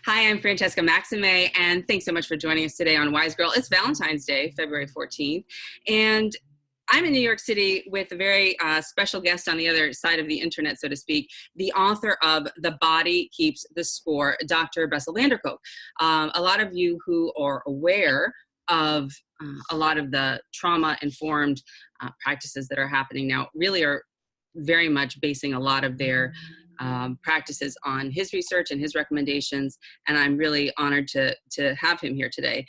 Hi, I'm Francesca Maxime, and thanks so much for joining us today on Wise Girl. It's Valentine's Day, February 14th, and I'm in New York City with a very special guest on the other side of the internet, so to speak, the author of The Body Keeps the Score, Dr. Bessel Van der Kolk. A lot of you who are aware of a lot of the trauma-informed practices that are happening now really are very much basing a lot of their practices on his research and his recommendations, and I'm really honored to have him here today.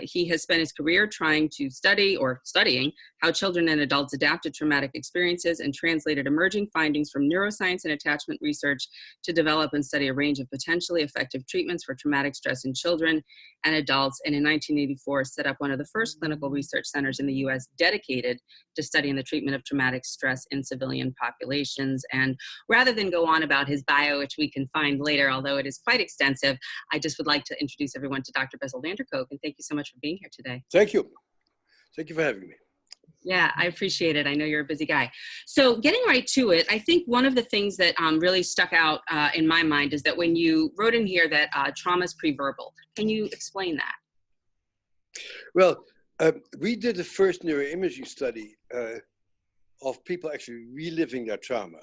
He has spent his career trying to studying how children and adults adapt to traumatic experiences and translated emerging findings from neuroscience and attachment research to develop and study a range of potentially effective treatments for traumatic stress in children and adults, and in 1984 set up one of the first clinical research centers in the US dedicated to studying the treatment of traumatic stress in civilian populations. And rather than go on about his bio, which we can find later, although it is quite extensive, I just would like to introduce everyone to Dr. Bessel Van der Kolk, and thank you so much for being here today. Thank you. Thank you for having me. Yeah, I appreciate it. I know you're a busy guy. So getting right to it, I think one of the things that really stuck out in my mind is that when you wrote in here that trauma is preverbal. Can you explain that? Well, we did the first neuroimaging study of people actually reliving their trauma.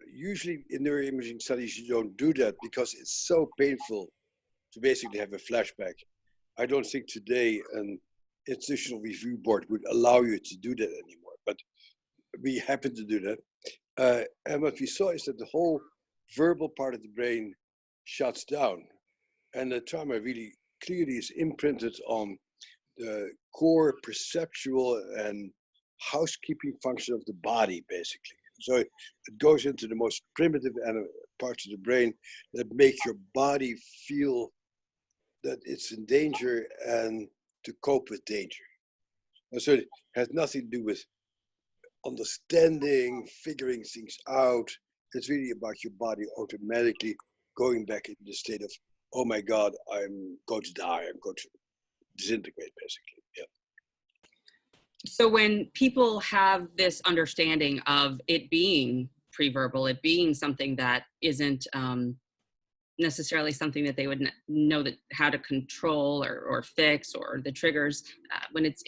Usually in neuroimaging studies, you don't do that because it's so painful to basically have a flashback. I don't think today an institutional review board would allow you to do that anymore, but we happen to do that. And what we saw is that the whole verbal part of the brain shuts down, and the trauma really clearly is imprinted on the core perceptual and housekeeping function of the body, basically. So it goes into the most primitive parts of the brain that make your body feel that it's in danger and to cope with danger. And so it has nothing to do with understanding, figuring things out. It's really about your body automatically going back into the state of, oh my God, I'm going to die, I'm going to disintegrate, basically. Yeah. So when people have this understanding of it being preverbal, it being something that isn't necessarily something that they would know that how to control or fix, or the triggers, when it's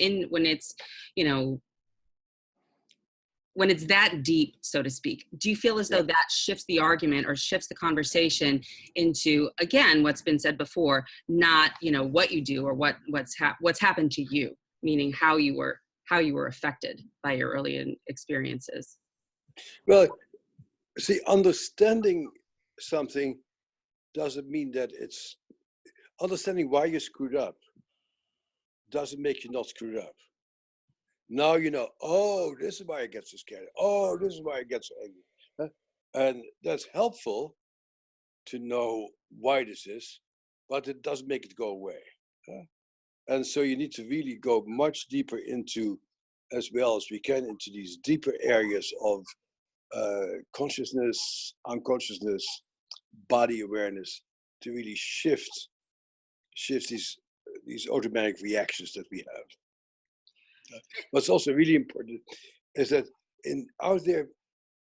that deep, so to speak, do you feel as though that shifts the argument or shifts the conversation into, again, what's been said before, not, what you do or what's happened to you, meaning how you were affected by your early experiences? Well, see, understanding something doesn't mean that it's understanding why you screwed up doesn't make you not screwed up. Now you know, oh, this is why I get so scared. Oh, this is why I get so angry. And that's helpful to know why this is, but it doesn't make it go away. And so you need to really go much deeper into, as well as we can, into these deeper areas of consciousness, unconsciousness, body awareness, to really shift these automatic reactions that we have. What's also really important is that out there,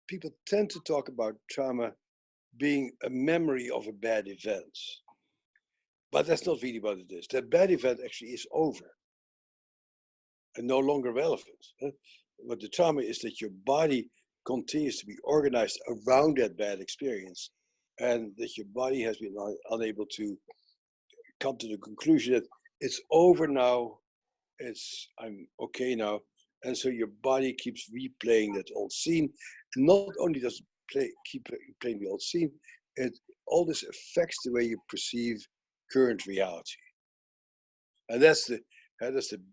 people tend to talk about trauma being a memory of a bad event. But that's not really what it is. That bad event actually is over and no longer relevant. What the trauma is that your body continues to be organized around that bad experience, and that your body has been unable to come to the conclusion that it's over now, I'm okay now. And so your body keeps replaying that old scene. And not only does it keep playing the old scene, all this affects the way you perceive current reality. And that's the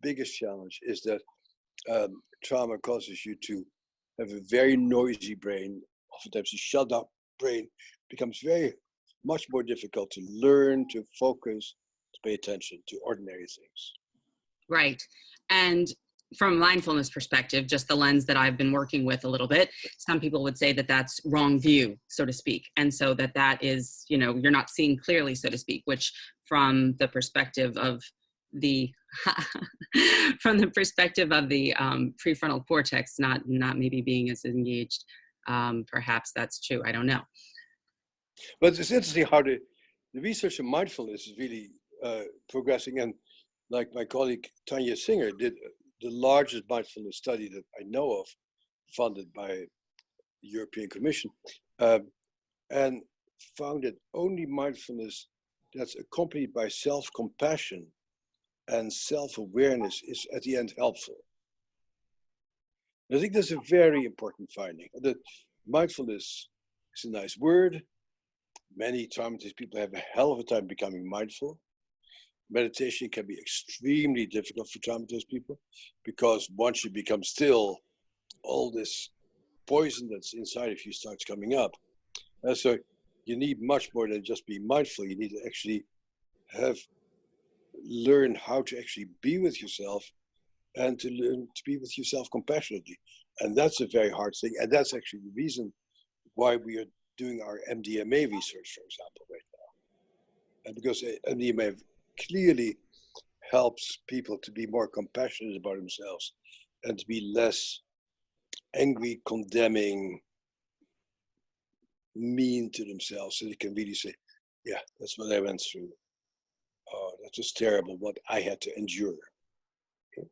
biggest challenge, is that trauma causes you to have a very noisy brain. Oftentimes the shut down brain becomes very much more difficult to learn, to focus, to pay attention to ordinary things. Right. And from a mindfulness perspective, just the lens that I've been working with a little bit, some people would say that that's wrong view, so to speak. And so that is, you're not seeing clearly, so to speak, which from the perspective of the prefrontal cortex, not maybe being as engaged, perhaps that's true. I don't know. But it's interesting how the research in mindfulness is really progressing. And like my colleague Tanya Singer did the largest mindfulness study that I know of, funded by the European Commission, and found that only mindfulness that's accompanied by self-compassion and self-awareness is at the end helpful. I think that's a very important finding. That mindfulness is a nice word. Many traumatized people have a hell of a time becoming mindful. Meditation can be extremely difficult for traumatized people because once you become still, all this poison that's inside of you starts coming up. And so you need much more than just being mindful. You need to actually learn how to actually be with yourself and to learn to be with yourself compassionately. And that's a very hard thing. And that's actually the reason why we are doing our MDMA research, for example, right now. And because MDMA clearly helps people to be more compassionate about themselves and to be less angry, condemning, mean to themselves, so they can really say, yeah, that's what I went through. Oh, that was terrible, what I had to endure. Okay?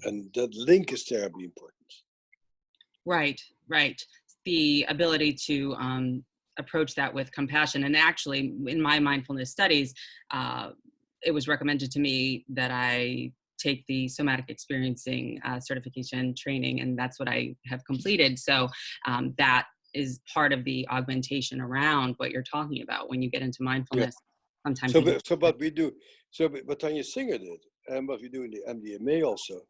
And that link is terribly important. Right, right. The ability to approach that with compassion. And actually, in my mindfulness studies, it was recommended to me that I take the somatic experiencing certification training, and that's what I have completed. So that is part of the augmentation around what you're talking about when you get into mindfulness. Yeah. Sometimes So what we do, what Tanya Singer did, and what we do in the MDMA also,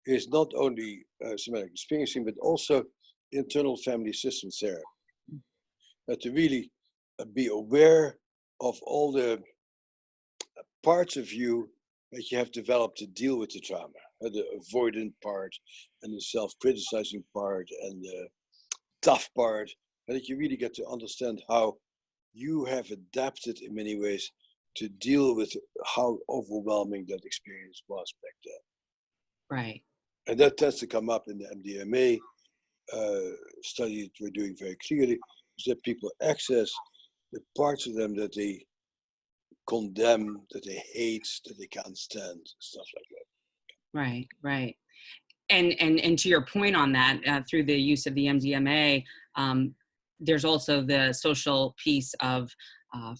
is not only somatic experiencing, but also internal family system therapy. To really be aware of all the parts of you that you have developed to deal with the trauma, the avoidant part and the self-criticizing part and the tough part, and that you really get to understand how you have adapted in many ways to deal with how overwhelming that experience was back then. right. And that tends to come up in the MDMA study that we're doing very clearly, is that people access the parts of them that they condemn, that they hate, that they can't stand, stuff like that. Right, right. And to your point on that, through the use of the MDMA, there's also the social piece of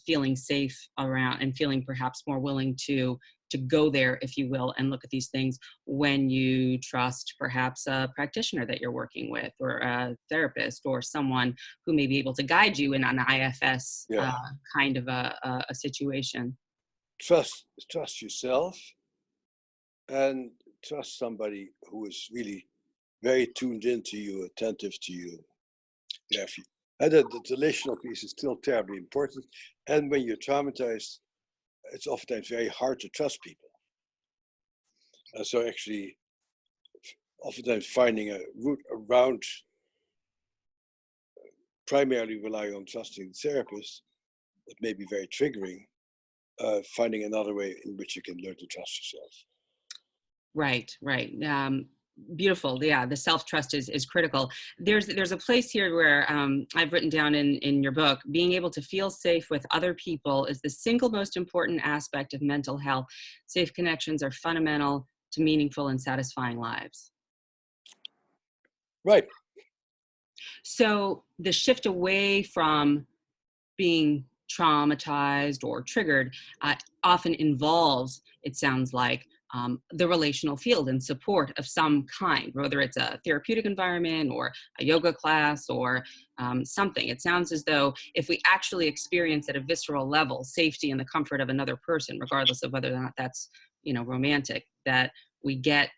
feeling safe around and feeling perhaps more willing to go there, if you will, and look at these things when you trust perhaps a practitioner that you're working with, or a therapist, or someone who may be able to guide you in an IFS kind of a situation. Trust yourself, and trust somebody who is really very tuned into you, attentive to you. Yeah, and the relational piece is still terribly important. And when you're traumatized, it's oftentimes very hard to trust people. So actually, oftentimes finding a route around primarily relying on trusting the therapist, that may be very triggering, finding another way in which you can learn to trust yourself. Right, right. Beautiful. Yeah, the self-trust is critical. There's a place here where I've written down in your book, being able to feel safe with other people is the single most important aspect of mental health. Safe connections are fundamental to meaningful and satisfying lives. Right. So the shift away from being traumatized or triggered often involves, it sounds like, the relational field and support of some kind, whether it's a therapeutic environment or a yoga class or something. It sounds as though if we actually experience at a visceral level safety and the comfort of another person, regardless of whether or not that's, romantic, that we get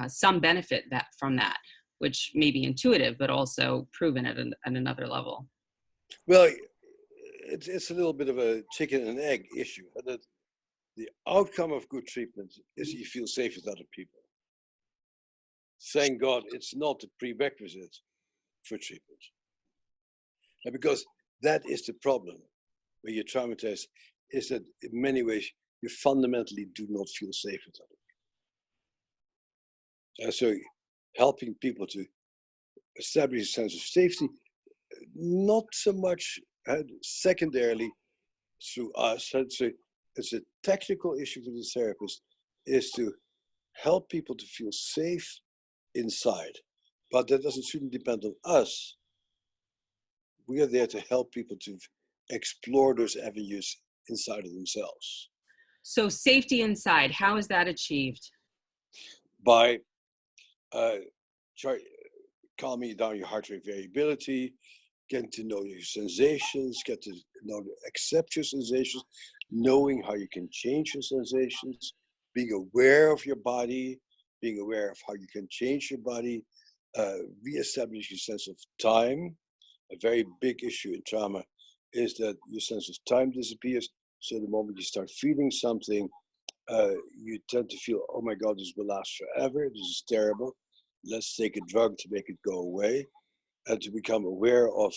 some benefit from that, which may be intuitive, but also proven at another level. Well, it's a little bit of a chicken and egg issue. That the outcome of good treatment is you feel safe with other people. Thank God it's not a prerequisite for treatment. And because that is the problem when you're traumatized, is that in many ways you fundamentally do not feel safe with other people. And so helping people to establish a sense of safety, not so much secondarily, through us, it's a technical issue for the therapist, is to help people to feel safe inside. But that shouldn't depend on us. We are there to help people to explore those avenues inside of themselves. So safety inside, how is that achieved? By calming down your heart rate variability, getting to know your sensations, get to know, accept your sensations, knowing how you can change your sensations, being aware of your body, being aware of how you can change your body, reestablish your sense of time. A very big issue in trauma is that your sense of time disappears. So the moment you start feeling something, you tend to feel, oh my God, this will last forever. This is terrible. Let's take a drug to make it go away. And to become aware of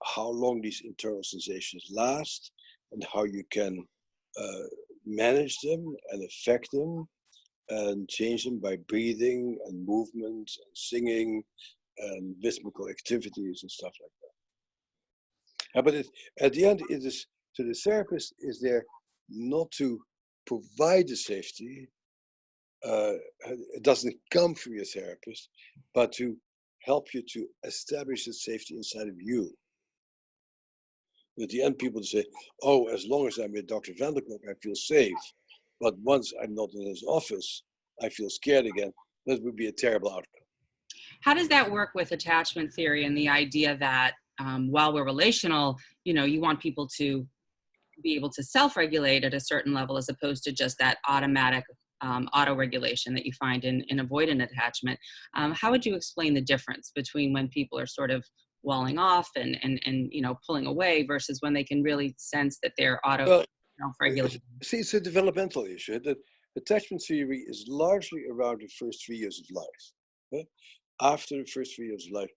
how long these internal sensations last and how you can manage them and affect them and change them by breathing and movement and singing and rhythmical activities and stuff like that. But at the end, it is, so the therapist is there not to provide the safety. It doesn't come from your therapist, but to help you to establish the safety inside of you. At the end, people say, oh, as long as I'm with Dr. Van der Kolk, I feel safe. But once I'm not in his office, I feel scared again. That would be a terrible outcome. How does that work with attachment theory and the idea that while we're relational, you want people to be able to self-regulate at a certain level as opposed to just that automatic auto-regulation that you find in avoidant attachment? How would you explain the difference between when people are sort of walling off and pulling away versus when they can really sense that they're self-regulating? See, it's a developmental issue. That attachment theory is largely around the first 3 years of life. After the first 3 years of life,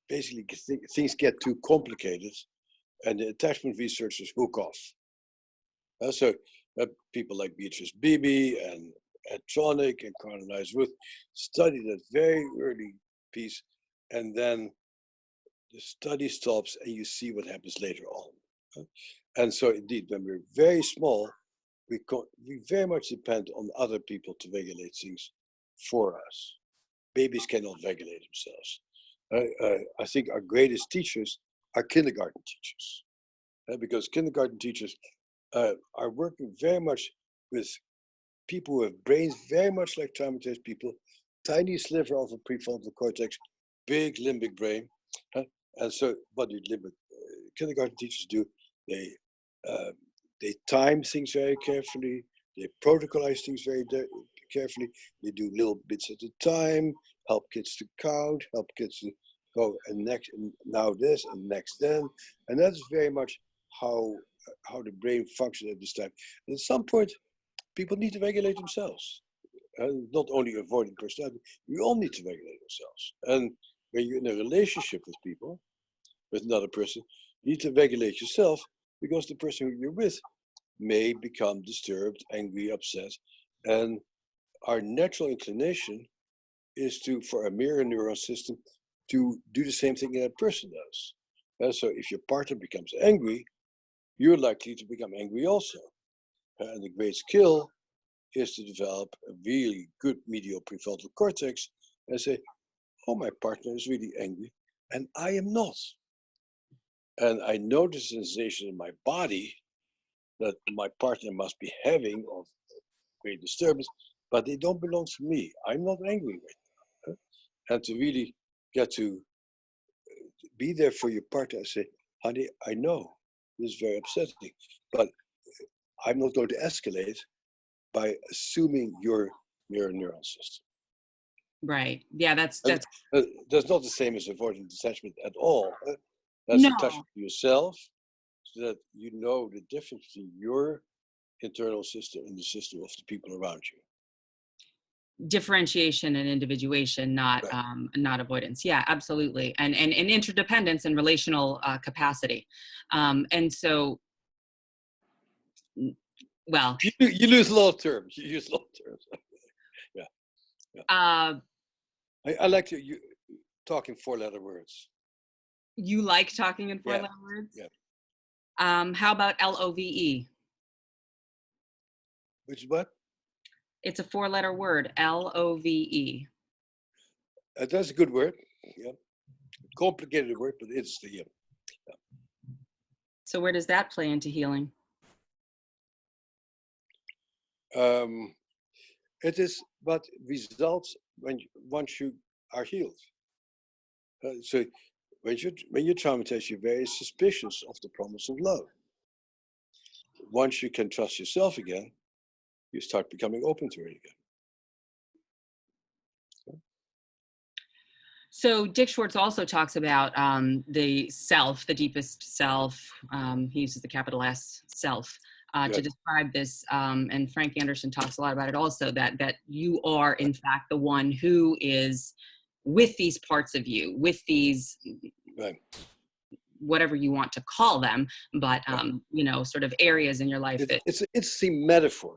basically things get too complicated and the attachment researchers hook off. So people like Beatrice Beebe and Ed Tronick and Carl Ruth study that very early piece, and then the study stops and you see what happens later on. And so indeed, when we're very small, we very much depend on other people to regulate things for us. Babies cannot regulate themselves. I think our greatest teachers are kindergarten teachers, because kindergarten teachers are working very much with people who have brains very much like traumatized people, tiny sliver of a prefrontal cortex, big limbic brain. And so what the kindergarten teachers do, they time things very carefully, they protocolize things very carefully, they do little bits at a time, help kids to count, help kids to go and next, and now this, and next then. And that's very much how the brain functions at this time. And at some point, people need to regulate themselves. Not only avoiding personality, we all need to regulate ourselves. And when you're in a relationship with people, with another person, you need to regulate yourself, because the person who you're with may become disturbed, angry, upset. And our natural inclination is for a mirror neuron system to do the same thing that person does. And so if your partner becomes angry, you're likely to become angry also. And the great skill is to develop a really good medial prefrontal cortex and say, oh, my partner is really angry and I am not. And I know the sensation in my body that my partner must be having of great disturbance, but they don't belong to me. I'm not angry right now. And to really get to be there for your partner and say, honey, I know this is very upsetting, but I'm not going to escalate by assuming your mirror neuron system. Right. Yeah, that's not the same as avoidant attachment at all. That's no. attachment to yourself, so that you know the difference between your internal system and the system of the people around you. Differentiation and individuation, not Right. Not avoidance. Yeah, absolutely. And interdependence and relational capacity. And so, well, You lose a lot of terms. You use a lot of terms. Yeah. I like you talking 4-letter words. You like talking in Yeah, four-letter words? yeah. How about LOVE? Which is what? It's a four-letter word, LOVE. That's a good word. Yeah, complicated word, but it's the yeah. So where does that play into healing? It is what results once you are healed. So when you're traumatized, you're very suspicious of the promise of love. Once you can trust yourself again, you start becoming open to it again. So Dick Schwartz also talks about the self, the deepest self. He uses the capital S, self, to Right. describe this. And Frank Anderson talks a lot about it also, that you are, in fact, the one who is with these parts of you, with these, Right. whatever you want to call them, but, Right. sort of areas in your life that. It's the metaphor.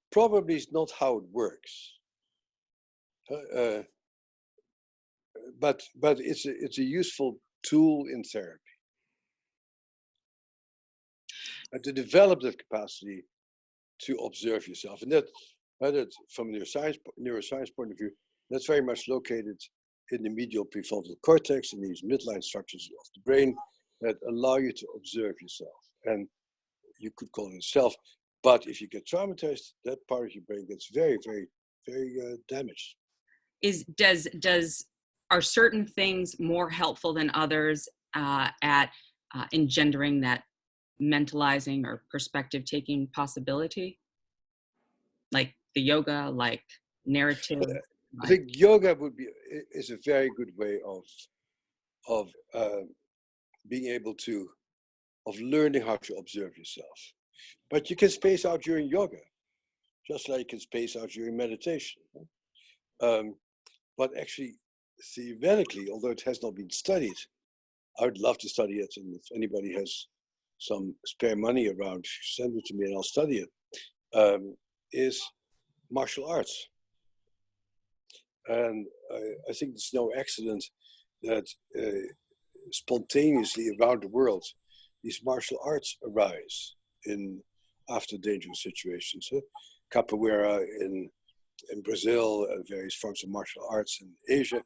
Probably is not how it works. Uh, but it's a useful tool in therapy. And to develop that capacity to observe yourself. And that from a neuroscience point of view, that's very much located in the medial prefrontal cortex, in these midline structures of the brain that allow you to observe yourself. And you could call it self, but if you get traumatized, that part of your brain gets very, very, very damaged. Are certain things more helpful than others at engendering that mentalizing or perspective taking possibility, like the yoga, like narrative, I like. think yoga is a very good way of being able to learning how to observe yourself. But you can space out during yoga, just like you can space out during meditation. Um, but actually, theoretically, although it has not been studied, I would love to study it. And if anybody has some spare money around, send it to me and I'll study it. Is martial arts. And I think it's no accident that spontaneously around the world, these martial arts arise after dangerous situations. Capoeira in Brazil, various forms of martial arts in Asia,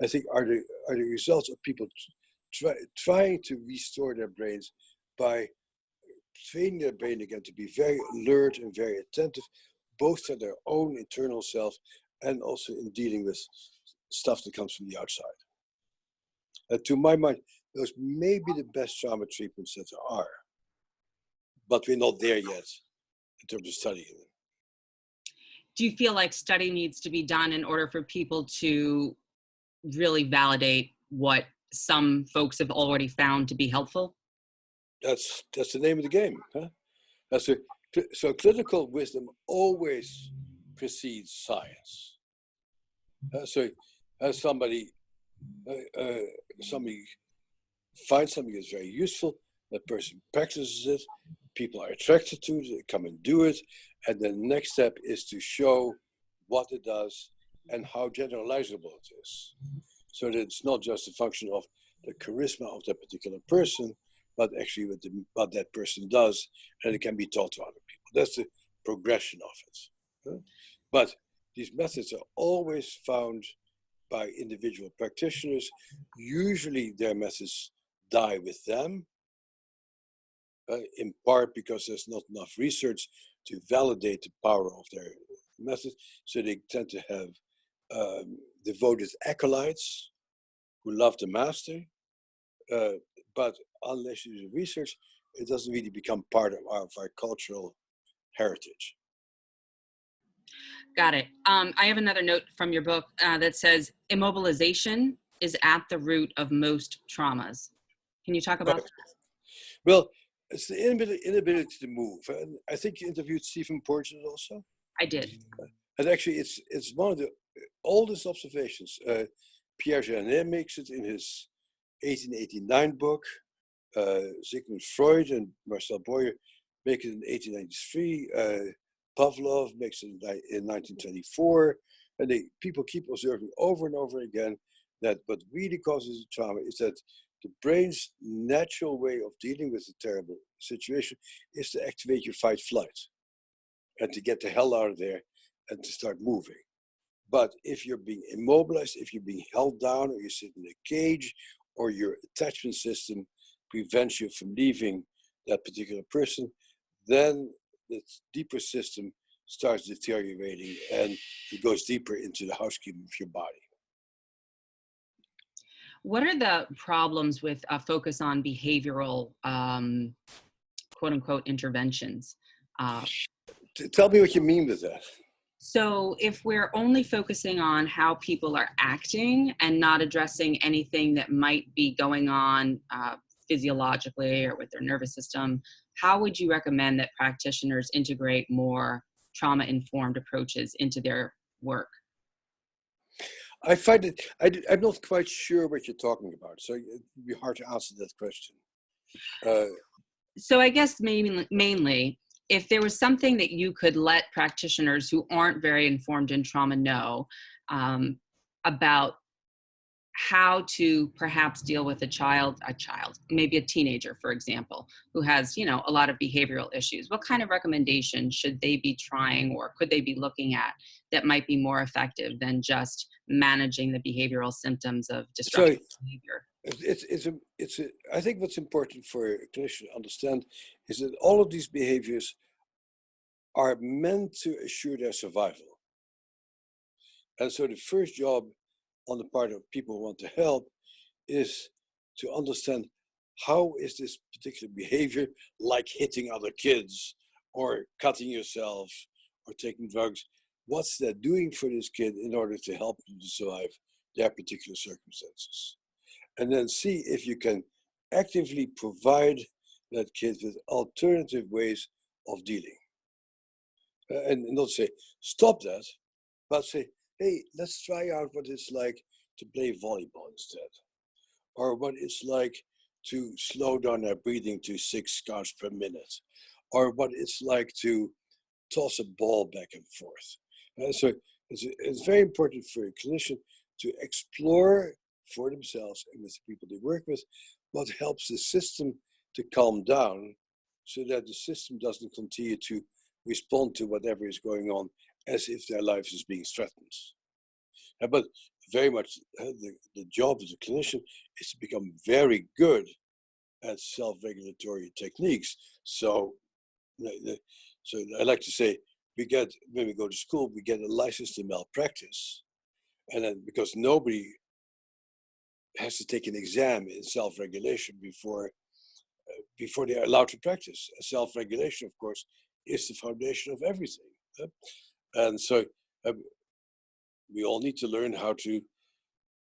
I think are the results of people trying to restore their brains by training their brain again to be very alert and very attentive, both to their own internal self and also in dealing with stuff that comes from the outside. To my mind, those may be the best trauma treatments that there are, but we're not there yet in terms of studying them. Do you feel like study needs to be done in order for people to really validate what some folks have already found to be helpful? That's the name of the game. Huh? So clinical wisdom always precedes science. So somebody finds something that's very useful, that person practices it, people are attracted to it, they come and do it, and the next step is to show what it does and how generalizable it is. So that it's not just a function of the charisma of that particular person, but actually what that person does, and it can be taught to other people. That's the progression of it. But these methods are always found by individual practitioners. Usually their methods die with them, in part because there's not enough research to validate the power of their methods. So they tend to have devoted acolytes who love the master, but unless you do research, it doesn't really become part of our cultural heritage. Got it. I have another note from your book that says immobilization is at the root of most traumas. Can you talk about Right. that? Well, it's the inability to move. And I think you interviewed Stephen Porges also. I did. And actually, it's one of the oldest observations. Pierre Janet makes it in his 1889 book. Sigmund Freud and Marcel Boyer make it in 1893. Pavlov makes it in 1924. And people keep observing over and over again that what really causes the trauma is that the brain's natural way of dealing with a terrible situation is to activate your fight flight and to get the hell out of there and to start moving. But if you're being immobilized, if you're being held down, or you sit in a cage, or your attachment system prevents you from leaving that particular person, then the deeper system starts deteriorating and it goes deeper into the housekeeping of your body. What are the problems with a focus on behavioral, quote unquote, interventions? Tell me what you mean with that. So if we're only focusing on how people are acting and not addressing anything that might be going on physiologically or with their nervous system, how would you recommend that practitioners integrate more trauma-informed approaches into their work? I find it, I'm not quite sure what you're talking about, so it'd be hard to answer that question. So I guess mainly, if there was something that you could let practitioners who aren't very informed in trauma know about how to perhaps deal with a child, maybe a teenager, for example, who has, a lot of behavioral issues, what kind of recommendations should they be trying or could they be looking at that might be more effective than just managing the behavioral symptoms of destructive behavior? I think what's important for a clinician to understand is that all of these behaviors are meant to assure their survival. And so the first job on the part of people who want to help is to understand how is this particular behavior, like hitting other kids or cutting yourself or taking drugs, what's that doing for this kid in order to help them to survive their particular circumstances? And then see if you can actively provide that kid with alternative ways of dealing. And not say, stop that, but say, hey, let's try out what it's like to play volleyball instead. Or what it's like to slow down our breathing to 6 counts per minute. Or what it's like to toss a ball back and forth. So it's very important for a clinician to explore for themselves and with the people they work with what helps the system to calm down so that the system doesn't continue to respond to whatever is going on as if their life is being threatened. But very much the job as a clinician is to become very good at self-regulatory techniques. So I like to say, when we go to school, we get a license to malpractice. And then because nobody has to take an exam in self-regulation before they're allowed to practice. Self-regulation, of course, is the foundation of everything. And so we all need to learn how to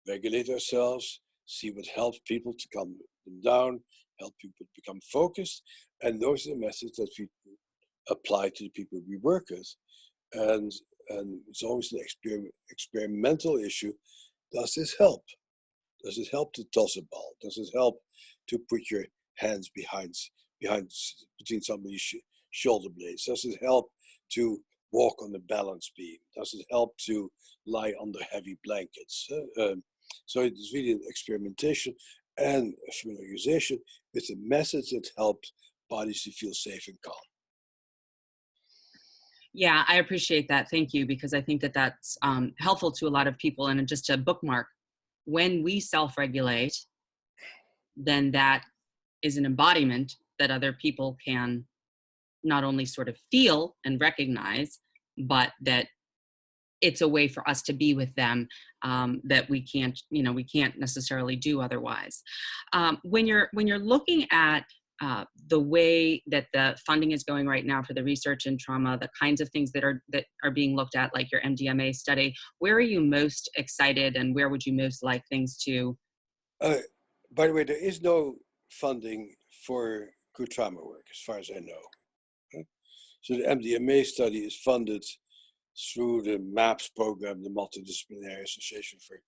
regulate ourselves, see what helps people to calm them down, help people become focused. And those are the methods that we apply to the people we work with. And it's always an experimental issue. Does this help? Does it help to toss a ball? Does it help to put your hands between somebody's shoulder blades? Does it help to walk on the balance beam? Does it help to lie under heavy blankets? So it's really an experimentation and familiarization with the methods that help bodies to feel safe and calm. Yeah, I appreciate that. Thank you, because I think that that's helpful to a lot of people. And just a bookmark, when we self-regulate, then that is an embodiment that other people can not only sort of feel and recognize, but that it's a way for us to be with them that we can't necessarily do otherwise. When you're looking at the way that the funding is going right now for the research in trauma, the kinds of things that are being looked at, like your MDMA study, where are you most excited and where would you most like things to? By the way, there is no funding for good trauma work, as far as I know. So the MDMA study is funded through the MAPS program, the Multidisciplinary Association for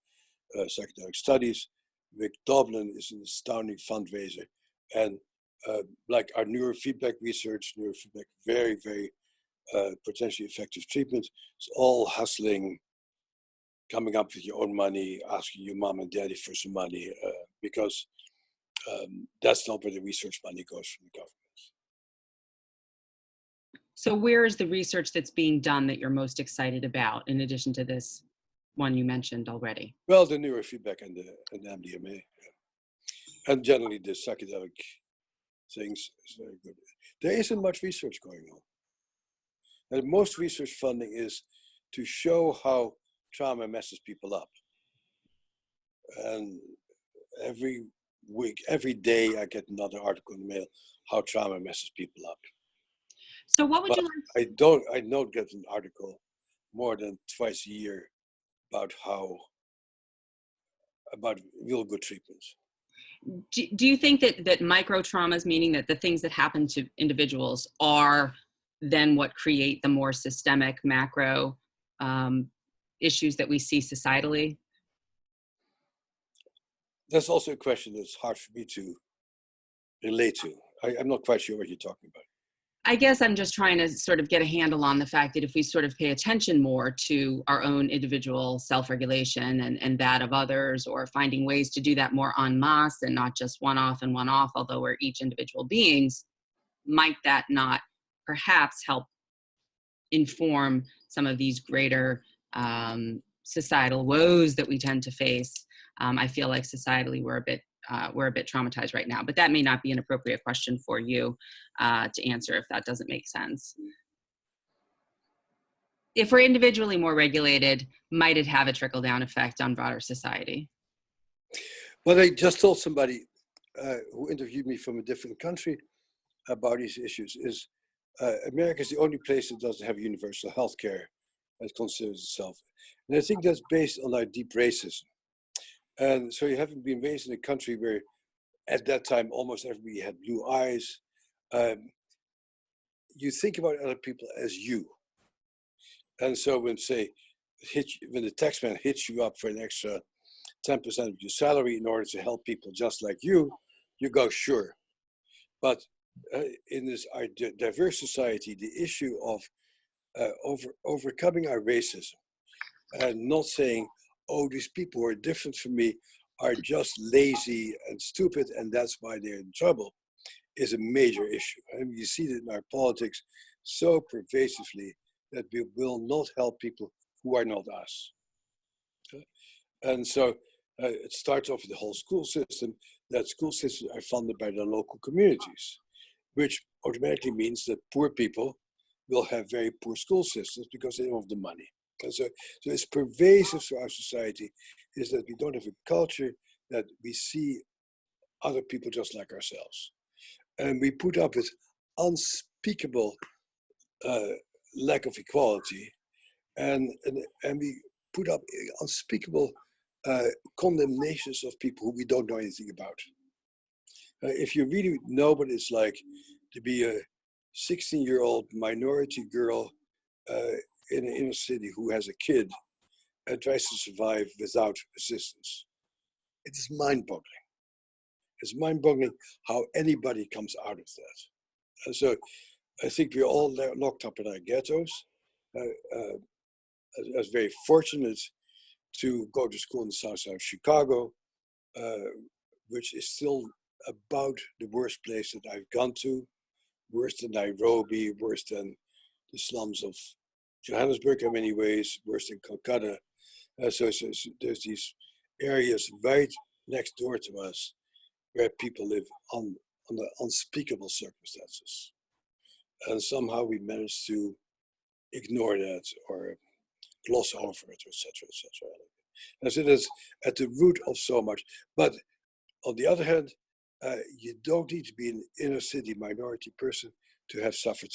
Psychedelic Studies. Vic Dublin is an astounding fundraiser. And like our neurofeedback research, very, very potentially effective treatment, it's all hustling coming up with your own money, asking your mom and daddy for some money, because that's not where the research money goes from the government. So where is the research that's being done that you're most excited about, in addition to this one you mentioned already? Well, the neurofeedback and the MDMA, and generally the psychedelic things is very good. There isn't much research going on. And most research funding is to show how trauma messes people up. And every week, every day, I get another article in the mail how trauma messes people up. So what would But you like? I don't get an article more than twice a year about real good treatments. Do you think that micro traumas, meaning that the things that happen to individuals, are then what create the more systemic macro issues that we see societally? That's also a question that's hard for me to relate to. I'm not quite sure what you're talking about. I guess I'm just trying to sort of get a handle on the fact that if we sort of pay attention more to our own individual self-regulation and that of others, or finding ways to do that more en masse and not just one off and one off, although we're each individual beings, might that not perhaps help inform some of these greater societal woes that we tend to face? I feel like societally we're a bit traumatized right now, but that may not be an appropriate question for you to answer if that doesn't make sense. If we're individually more regulated, might it have a trickle-down effect on broader society? Well, I just told somebody who interviewed me from a different country about these issues is America is the only place that doesn't have universal health care as considers itself. And I think that's based on our deep racism. And so you haven't been raised in a country where at that time almost everybody had blue eyes. You think about other people as you. And so when when the taxman hits you up for an extra 10% of your salary in order to help people just like you go, sure. But in this our diverse society, the issue of overcoming our racism and not saying, oh, these people who are different from me are just lazy and stupid, and that's why they're in trouble, is a major issue. And you see that in our politics so pervasively that we will not help people who are not us. And so it starts off with the whole school system, that school systems are funded by the local communities, which automatically means that poor people will have very poor school systems because they don't have the money. And so it's pervasive through our society is that we don't have a culture that we see other people just like ourselves. And we put up with unspeakable lack of equality, and we put up unspeakable condemnations of people who we don't know anything about. If you really know what it's like to be a 16-year-old minority girl in an inner city who has a kid and tries to survive without assistance, it is mind-boggling. It's mind-boggling how anybody comes out of that. And so I think we're all locked up in our ghettos. I was very fortunate to go to school in the south side of Chicago, which is still about the worst place that I've gone to, worse than Nairobi, worse than the slums of Johannesburg in many ways, worse than Calcutta. So there's these areas right next door to us where people live under unspeakable circumstances. And somehow we managed to ignore that or gloss over it, etc., etc. And so that's at the root of so much. But on the other hand, you don't need to be an inner city minority person to have suffered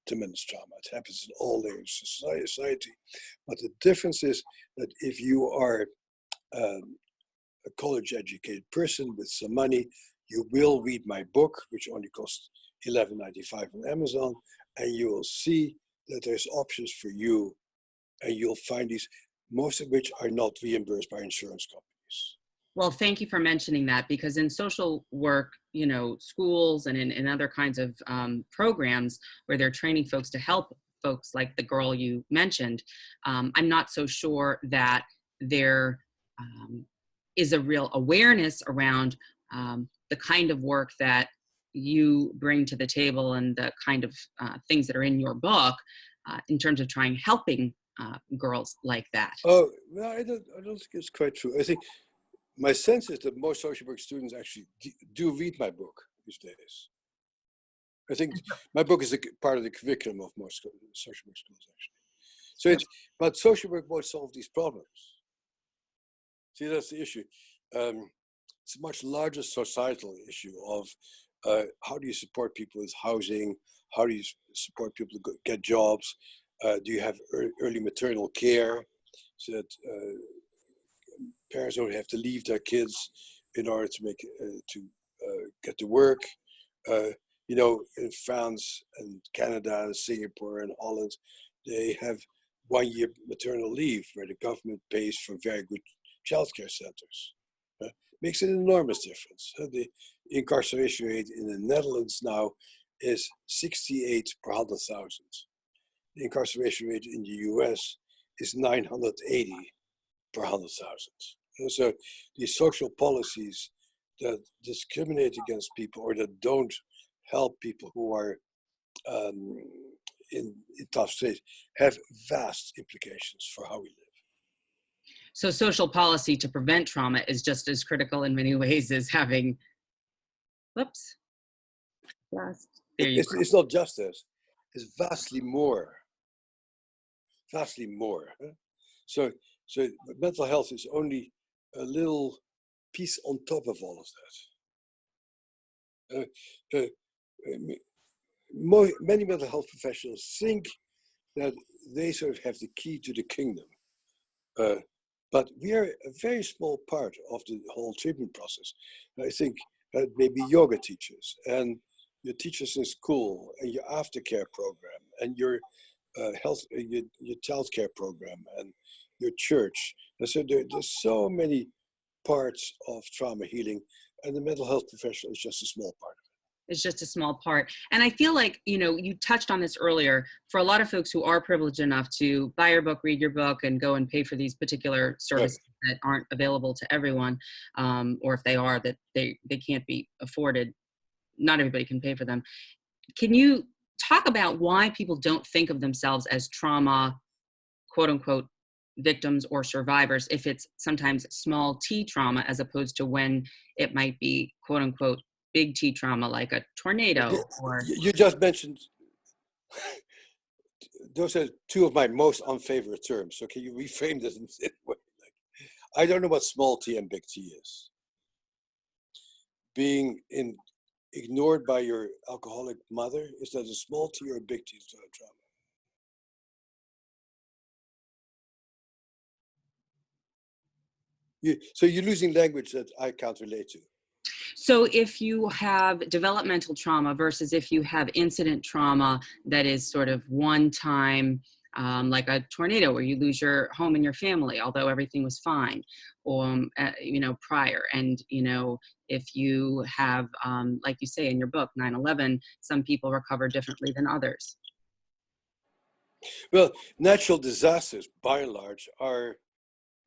tremendous trauma. It happens in all layers of society. But the difference is that if you are a college-educated person with some money, you will read my book, which only costs $11.95 on Amazon, and you will see that there's options for you, and you'll find these, most of which are not reimbursed by insurance companies. Well, thank you for mentioning that, because in social work, you know, schools and in other kinds of programs where they're training folks to help folks like the girl you mentioned, I'm not so sure that there is a real awareness around the kind of work that you bring to the table and the kind of things that are in your book in terms of helping girls like that. Oh, no, I don't think it's quite true. I think my sense is that most social work students actually do read my book these days. I think my book is a part of the curriculum of most social work schools, actually. But social work won't solve these problems. See, that's the issue. It's a much larger societal issue of how do you support people with housing? How do you support people to get jobs? Do you have early maternal care so that parents don't have to leave their kids in order to get to work? In France and Canada and Singapore and Holland, they have 1 year maternal leave where the government pays for very good childcare centers. Makes an enormous difference. The incarceration rate in the Netherlands now is 68 per 100,000. The incarceration rate in the US is 980 per 100,000. So these social policies that discriminate against people or that don't help people who are in tough states have vast implications for how we live. So social policy to prevent trauma is just as critical in many ways as having, whoops, yes, there you go. It's not just this, it's vastly more. So mental health is only a little piece on top of all of that. Many mental health professionals think that they sort of have the key to the kingdom. But we are a very small part of the whole treatment process. I think maybe yoga teachers and your teachers in school and your aftercare program and your your childcare program and your church. And so there's so many parts of trauma healing, and the mental health professional is just a small part of it. It's just a small part. And I feel like, you touched on this earlier, for a lot of folks who are privileged enough to buy your book, read your book, and go and pay for these particular services that aren't available to everyone, or if they are, that they can't be afforded. Not everybody can pay for them. Can you talk about why people don't think of themselves as trauma, quote unquote, victims or survivors, if it's sometimes small t trauma, as opposed to when it might be, quote unquote, big T trauma, like a tornado or... You just mentioned, those are two of my most unfavorite terms. So can you reframe this in a way? I don't know what small t and big T is. Being ignored by your alcoholic mother, is that a small t or a big T trauma? So you're losing language that I can't relate to. So if you have developmental trauma versus if you have incident trauma that is sort of one time, like a tornado where you lose your home and your family, although everything was fine, prior. And, if you have, like you say in your book, 9/11, some people recover differently than others. Well, natural disasters, by and large, are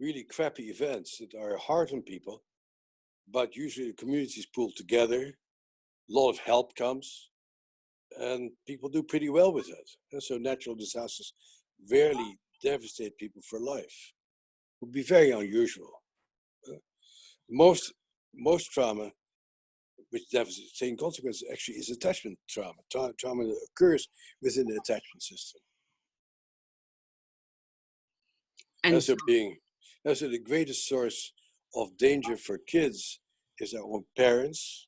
really crappy events that are hard on people, but usually the communities pull together, a lot of help comes, and people do pretty well with it. And so natural disasters rarely devastate people for life. It would be very unusual. Most trauma, which devastating consequences, actually is attachment trauma. Trauma that occurs within the attachment system. And so the greatest source of danger for kids is their own parents,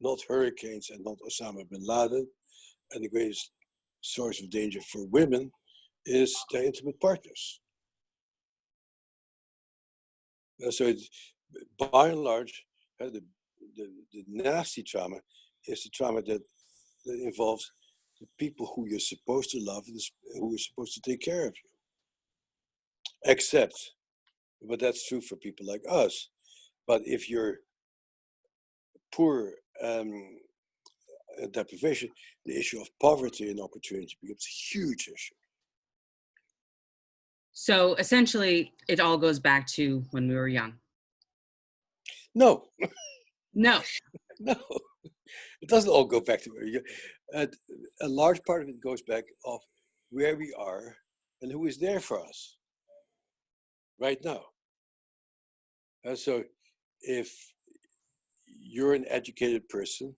not hurricanes and not Osama bin Laden. And the greatest source of danger for women is their intimate partners. And so by and large, the nasty trauma is the trauma that involves the people who you're supposed to love and who are supposed to take care of you. Except, but that's true for people like us. But if you're poor deprivation, the issue of poverty and opportunity becomes a huge issue. So essentially, it all goes back to when we were young. No, No. no, it doesn't all go back to where you. A large part of it goes back of where we are and who is there for us right now. And so, if you're an educated person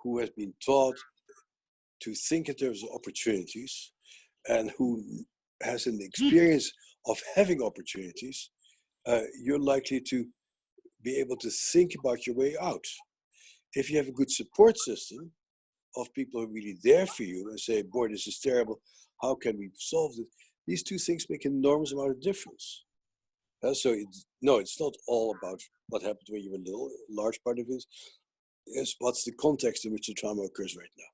who has been taught to think in terms of opportunities and who has an experience of having opportunities, you're likely to be able to think about your way out. If you have a good support system of people who are really there for you and say, boy, this is terrible, how can we solve it? These two things make an enormous amount of difference. So it's not all about what happened when you were little. A large part of it is what's the context in which the trauma occurs right now.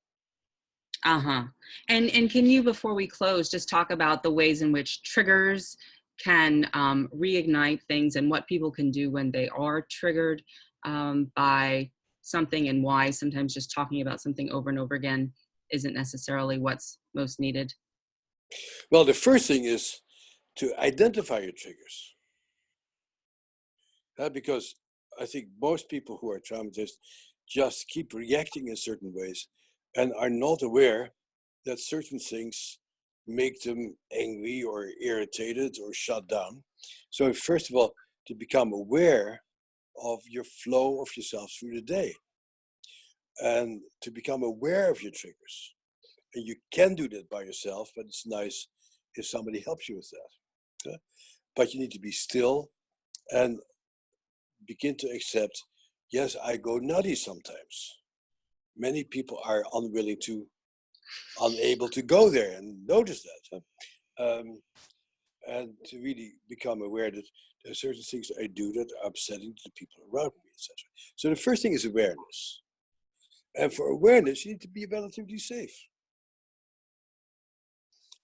Uh-huh. And can you, before we close, just talk about the ways in which triggers can reignite things and what people can do when they are triggered by something, and why sometimes just talking about something over and over again isn't necessarily what's most needed? Well, the first thing is to identify your triggers. Because I think most people who are traumatized just keep reacting in certain ways and are not aware that certain things make them angry or irritated or shut down. So first of all, to become aware of your flow of yourself through the day and to become aware of your triggers. And you can do that by yourself, but it's nice if somebody helps you with that. But you need to be still and begin to accept, yes, I go nutty sometimes. Many people are unable to go there and notice that. And to really become aware that there are certain things I do that are upsetting to the people around me, etc. So the first thing is awareness. And for awareness, you need to be relatively safe.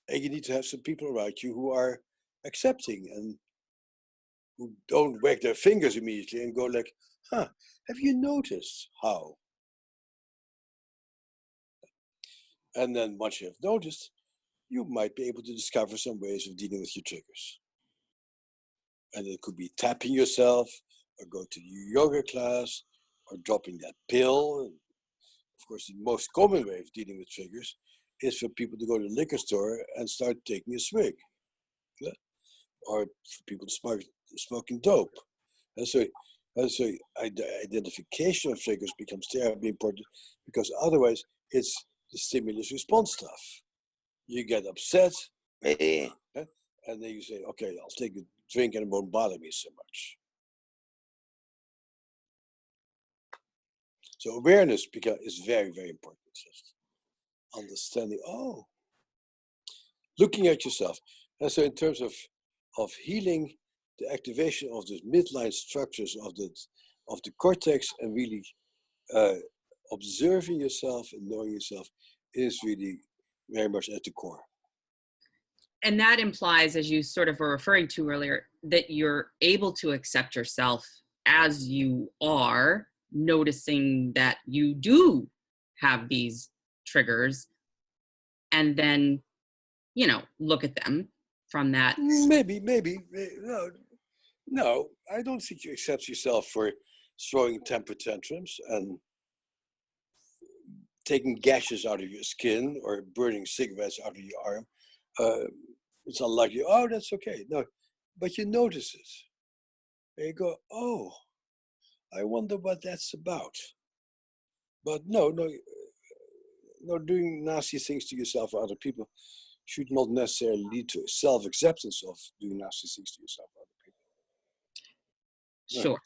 And you need to have some people around you who are accepting and who don't wag their fingers immediately and go like, huh, have you noticed how? And then once you have noticed, you might be able to discover some ways of dealing with your triggers. And it could be tapping yourself, or go to your yoga class, or dropping that pill. And of course, the most common way of dealing with triggers is for people to go to the liquor store and start taking a swig. Yeah? Or for people to start smoking dope. And so identification of triggers becomes terribly important, because otherwise it's the stimulus response stuff. You get upset, and then you say, okay, I'll take a drink and it won't bother me so much. So awareness is very, very important. Just understanding, looking at yourself. And so in terms of healing, the activation of the midline structures of the cortex and really observing yourself and knowing yourself is really very much at the core. And that implies, as you sort of were referring to earlier, that you're able to accept yourself as you are, noticing that you do have these triggers, and then, look at them from that. Maybe, no, I don't think you accept yourself for throwing temper tantrums and taking gashes out of your skin or burning cigarettes out of your arm. It's unlikely, that's okay. No, but you notice it. And you go, I wonder what that's about. But no, doing nasty things to yourself or other people should not necessarily lead to self-acceptance of doing nasty things to yourself or other people. Sure.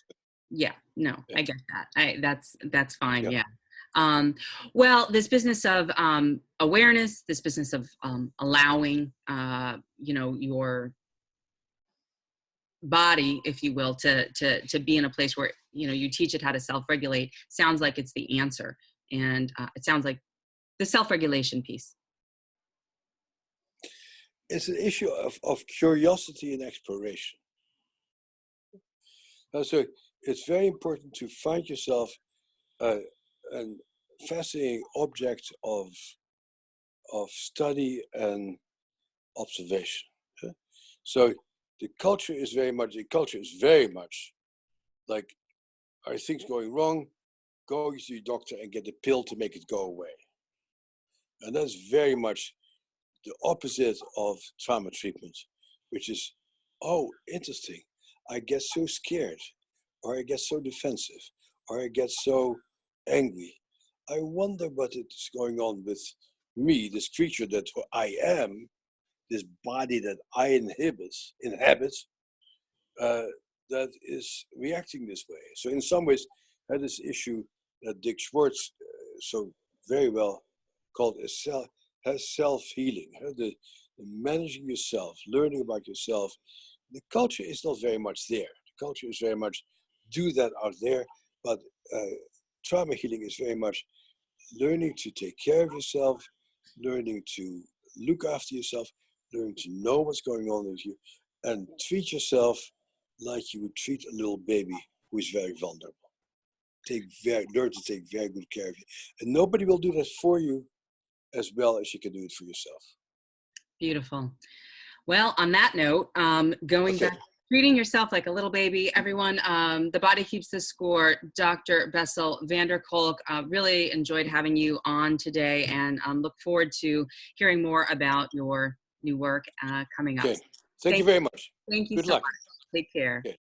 Yeah. No, Yeah. I get that. That's fine. Yeah. Yeah. Well, this business of awareness, this business of allowing, your body, if you will, to be in a place where you teach it how to self-regulate, sounds like it's the answer, and it sounds like the self-regulation piece. It's an issue of curiosity and exploration. So it's very important to find yourself a fascinating object of study and observation. So the culture is very much like, are things going wrong? Go to your doctor and get a pill to make it go away. And that's very much the opposite of trauma treatment, which is, oh, interesting. I get so scared, or I get so defensive, or I get so angry. I wonder what is going on with me, this creature that I am, this body that I inhabit, that is reacting this way. So in some ways, that is issue that Dick Schwartz so very well called self-healing. The managing yourself, learning about yourself. The culture is not very much there. The culture is very much do that out there, but trauma healing is very much learning to take care of yourself, learning to look after yourself, learning to know what's going on with you, and treat yourself like you would treat a little baby who is very vulnerable. Learn to take very good care of you. And nobody will do that for you as well as you can do it for yourself. Beautiful. Well, on that note, going back, treating yourself like a little baby, everyone, The Body Keeps the Score, Dr. Bessel Van der Kolk, really enjoyed having you on today, and look forward to hearing more about your new work coming up. Okay. Thank you very much. Thank you Good so luck. much. Take care. Okay.